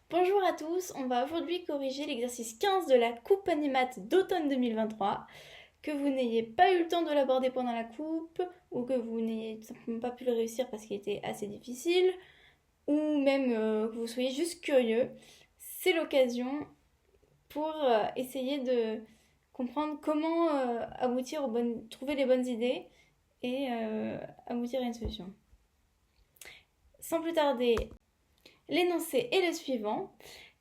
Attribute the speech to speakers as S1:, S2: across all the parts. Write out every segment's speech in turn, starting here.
S1: Bonjour à tous, on va aujourd'hui corriger l'exercice 15 de la coupe Animat d'automne 2023. Que vous n'ayez pas eu le temps de l'aborder pendant la coupe, ou que vous n'ayez simplement pas pu le réussir parce qu'il était assez difficile, ou même que vous soyez juste curieux, c'est l'occasion pour essayer de comprendre comment trouver les bonnes idées et aboutir à une solution. Sans plus tarder, l'énoncé est le suivant.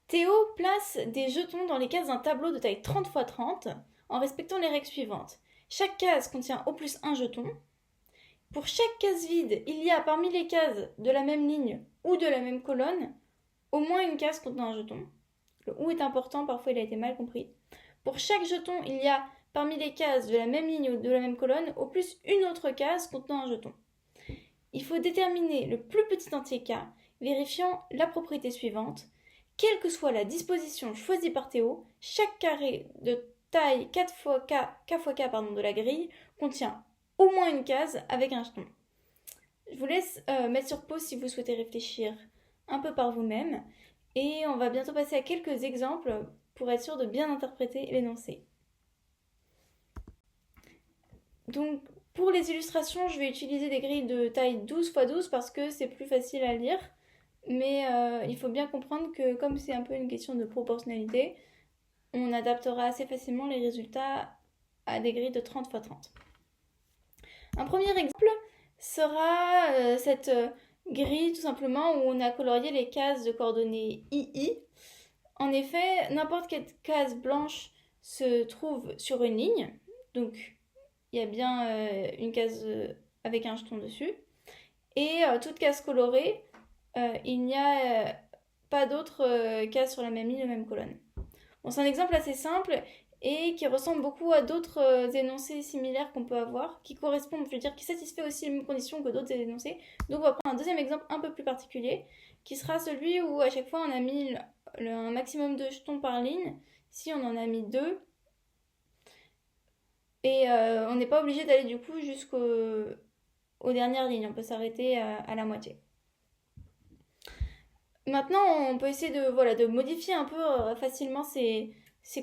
S1: Théo place des jetons dans les cases d'un tableau de taille 30 x 30 en respectant les règles suivantes. Chaque case contient au plus un jeton. Pour chaque case vide, il y a parmi les cases de la même ligne ou de la même colonne au moins une case contenant un jeton. Le ou est important, parfois il a été mal compris. Pour chaque jeton, il y a parmi les cases de la même ligne ou de la même colonne au plus une autre case contenant un jeton. Il faut déterminer le plus petit entier K, vérifiant la propriété suivante. Quelle que soit la disposition choisie par Théo, chaque carré de taille 4 fois K, de la grille contient au moins une case avec un jeton. Je vous laisse mettre sur pause si vous souhaitez réfléchir un peu par vous-même. Et on va bientôt passer à quelques exemples pour être sûr de bien interpréter l'énoncé. Donc, pour les illustrations, je vais utiliser des grilles de taille 12 x 12 parce que c'est plus facile à lire. Mais il faut bien comprendre que comme c'est un peu une question de proportionnalité, on adaptera assez facilement les résultats à des grilles de 30 x 30. Un premier exemple sera cette grille tout simplement où on a colorié les cases de coordonnées II. En effet, n'importe quelle case blanche se trouve sur une ligne, donc il y a bien une case avec un jeton dessus. Et toute case colorée, il n'y a pas d'autres cases sur la même ligne, la même colonne. Bon, c'est un exemple assez simple et qui ressemble beaucoup à d'autres énoncés similaires qu'on peut avoir, qui correspondent, je veux dire, qui satisfait aussi les mêmes conditions que d'autres énoncés. Donc on va prendre un deuxième exemple un peu plus particulier, qui sera celui où à chaque fois on a mis un maximum de jetons par ligne. Ici on en a mis 2. Et on n'est pas obligé d'aller du coup jusqu'aux dernières lignes, on peut s'arrêter à la moitié. Maintenant, on peut essayer de modifier un peu facilement ces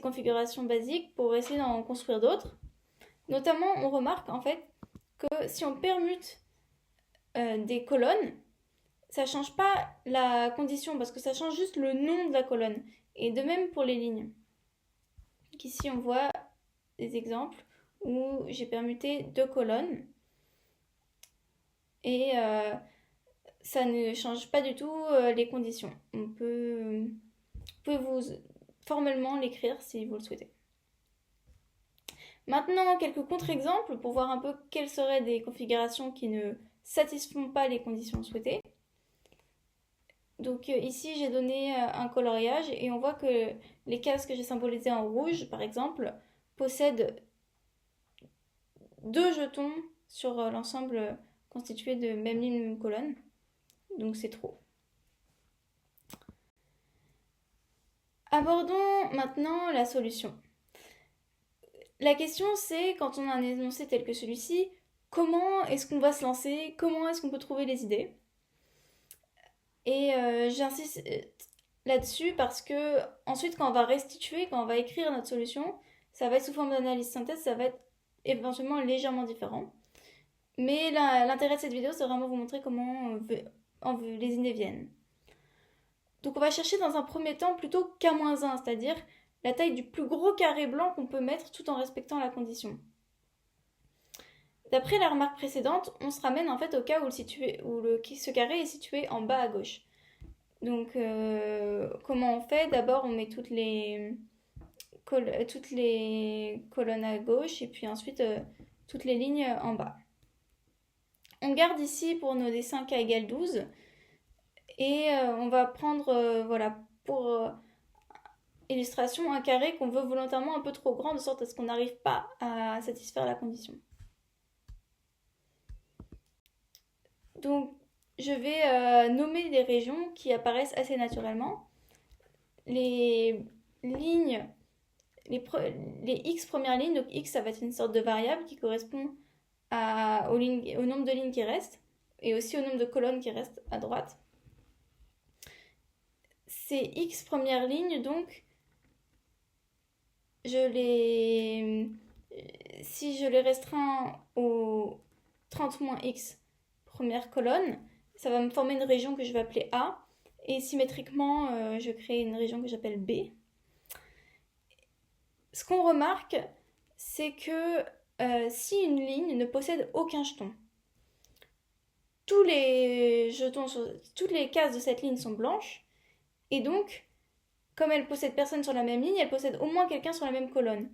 S1: configurations basiques pour essayer d'en construire d'autres. Notamment, on remarque en fait que si on permute des colonnes, ça ne change pas la condition parce que ça change juste le nom de la colonne. Et de même pour les lignes. Donc ici, on voit des exemples où j'ai permuté 2 colonnes et ça ne change pas du tout les conditions. Vous pouvez vous formellement l'écrire si vous le souhaitez. Maintenant, quelques contre-exemples pour voir un peu quelles seraient des configurations qui ne satisfont pas les conditions souhaitées. Donc ici, j'ai donné un coloriage et on voit que les cases que j'ai symbolisées en rouge, par exemple, possèdent 2 jetons sur l'ensemble constitué de même ligne, même colonne. Donc c'est trop. Abordons maintenant la solution. La question c'est, quand on a un énoncé tel que celui-ci, comment est-ce qu'on va se lancer? Comment est-ce qu'on peut trouver les idées? Et j'insiste là-dessus parce que ensuite quand on va restituer, quand on va écrire notre solution, ça va être sous forme d'analyse synthèse, ça va être éventuellement légèrement différent. Mais l'intérêt de cette vidéo, c'est vraiment vous montrer comment les idées viennent. Donc on va chercher dans un premier temps plutôt K-1, c'est-à-dire la taille du plus gros carré blanc qu'on peut mettre tout en respectant la condition. D'après la remarque précédente, on se ramène en fait au cas où ce carré est situé en bas à gauche. Donc comment on fait? D'abord on met toutes les colonnes à gauche et puis ensuite toutes les lignes en bas. On garde ici pour nos dessins K égale 12 et on va prendre pour illustration un carré qu'on veut volontairement un peu trop grand de sorte à ce qu'on n'arrive pas à satisfaire la condition. Donc je vais nommer des régions qui apparaissent assez naturellement. Les lignes, les x premières lignes, donc x ça va être une sorte de variable qui correspond au nombre de lignes qui restent et aussi au nombre de colonnes qui restent à droite. ces X premières lignes, donc je les... si je les restreins aux 30-X première colonne, ça va me former une région que je vais appeler A. Et symétriquement, je crée une région que j'appelle B. Ce qu'on remarque, c'est que si une ligne ne possède aucun jeton, toutes les cases de cette ligne sont blanches, et donc, comme elle possède personne sur la même ligne, elle possède au moins quelqu'un sur la même colonne.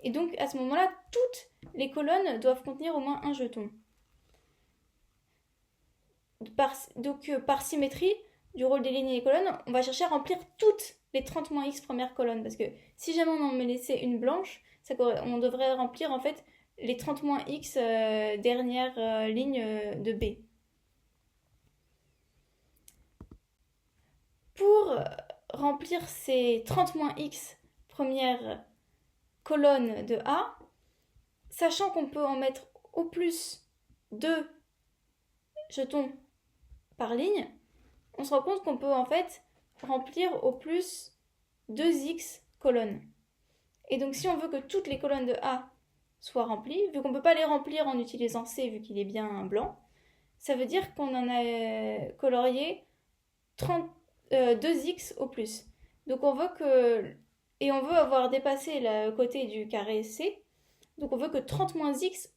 S1: Et donc, à ce moment-là, toutes les colonnes doivent contenir au moins un jeton. Par symétrie du rôle des lignes et des colonnes, on va chercher à remplir toutes les 30-X premières colonnes. Parce que si jamais on en met laissé une blanche, on devrait remplir en fait les 30-X dernières lignes de B. Pour remplir ces 30-X premières colonnes de A, sachant qu'on peut en mettre au plus 2 jetons par ligne, on se rend compte qu'on peut en fait remplir au plus 2x colonnes. Et donc si on veut que toutes les colonnes de A soient remplies, vu qu'on ne peut pas les remplir en utilisant C vu qu'il est bien blanc, ça veut dire qu'on en a colorié 2x au plus. Donc on veut avoir dépassé le côté du carré C, donc on veut que 30-x,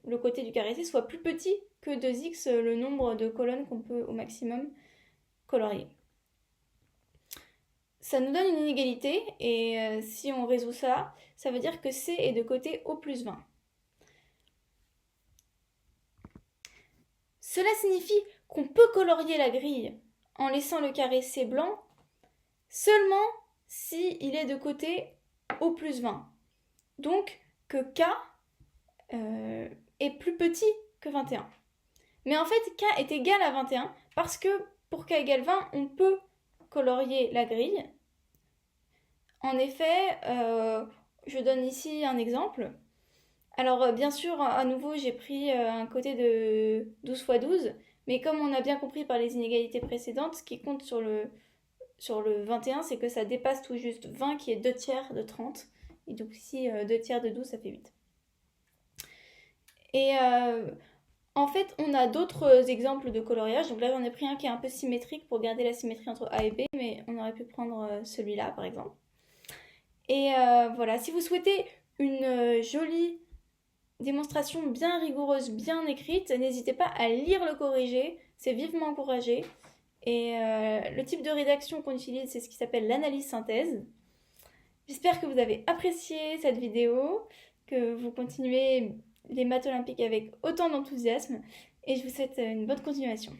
S1: le côté du carré C, soit plus petit que 2x, le nombre de colonnes qu'on peut au maximum colorier. Ça nous donne une inégalité, et si on résout ça, ça veut dire que C est de côté au plus 20. Cela signifie qu'on peut colorier la grille en laissant le carré C blanc seulement si il est de côté au plus 20. Donc que K est plus petit que 21. Mais en fait, K est égal à 21 parce que pour K égale 20, on peut colorier la grille. En effet, je donne ici un exemple. Alors bien sûr, à nouveau, j'ai pris un côté de 12 x 12, mais comme on a bien compris par les inégalités précédentes, ce qui compte sur le 21, c'est que ça dépasse tout juste 20 qui est 2 tiers de 30. Et donc ici, 2 tiers de 12, ça fait 8. Et en fait, on a d'autres exemples de coloriage. Donc là, j'en ai pris un qui est un peu symétrique pour garder la symétrie entre A et B, mais on aurait pu prendre celui-là, par exemple. Et voilà, si vous souhaitez une jolie démonstration bien rigoureuse, bien écrite, n'hésitez pas à lire le corrigé, c'est vivement encouragé. Et le type de rédaction qu'on utilise, c'est ce qui s'appelle l'analyse synthèse. J'espère que vous avez apprécié cette vidéo, que vous continuez les maths olympiques avec autant d'enthousiasme, et je vous souhaite une bonne continuation.